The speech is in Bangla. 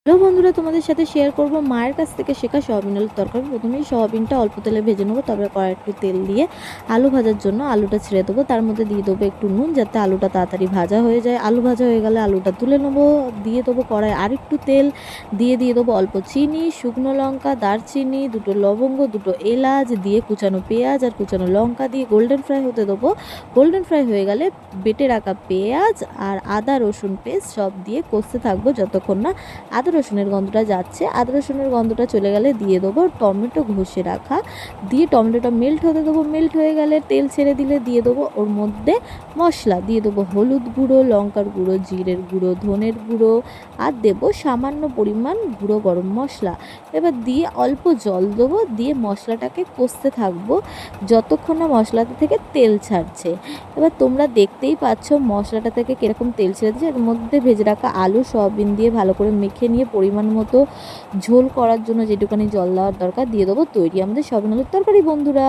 হ্যালো বন্ধুরা, তোমাদের সাথে শেয়ার করব মায়ের কাছ থেকে শেখা সয়াবিন আলুর তরকারি। প্রথমেই সয়াবিনটা অল্প তেলে ভেজে নেবো, তারপরে কড়াই একটু তেল দিয়ে আলু ভাজার জন্য আলুটা ছেড়ে দেবো। তার মধ্যে দিয়ে দেবো একটু নুন, যাতে আলুটা তাড়াতাড়ি ভাজা হয়ে যায়। আলু ভাজা হয়ে গেলে আলুটা তুলে নেবো, দিয়ে দেবো কড়াই আর একটু তেল, দিয়ে দেবো অল্প চিনি, শুকনো লঙ্কা, দারচিনি, দুটো লবঙ্গ, দুটো এলাচ, দিয়ে কুচানো পেঁয়াজ আর কুচানো লঙ্কা দিয়ে গোল্ডেন ফ্রাই হতে দেবো। গোল্ডেন ফ্রাই হয়ে গেলে বেটে রাখা পেঁয়াজ আর আদা রসুন পেস্ট সব দিয়ে কষতে থাকবো যতক্ষণ না আদা রসুনের গন্ধটা যাচ্ছে। আদা রসুনের গন্ধটা চলে গেলে দিয়ে দেবো টমেটো ঘষে রাখা, দিয়ে টমেটোটা মেল্ট হতে দেবো। মেল্ট হয়ে গেলে তেল ছেড়ে দিলে দিয়ে দেবো ওর মধ্যে মশলা, দিয়ে দেবো হলুদ গুঁড়ো, লঙ্কার গুঁড়ো, জিরের গুঁড়ো, ধনের গুঁড়ো, আর দেবো সামান্য পরিমাণ গুঁড়ো গরম মশলা। এবার দিয়ে অল্প জল দেবো, দিয়ে মশলাটাকে কষতে থাকবো যতক্ষণ না মশলাটা থেকে তেল ছাড়ছে। এবার তোমরা দেখতেই পাচ্ছ মশলাটা থেকে কীরকম তেল ছেড়ে দিচ্ছে। এর মধ্যে ভেজে রাখা আলু সয়াবিন দিয়ে ভালো করে মেখে নিয়ে পরিমাণ মতো ঝোল করার জন্য যেটুকানি জল দেওয়ার দরকার দিয়ে দেবো। তৈরি আমাদের সয়াবিন আলুর তরকারি বন্ধুরা।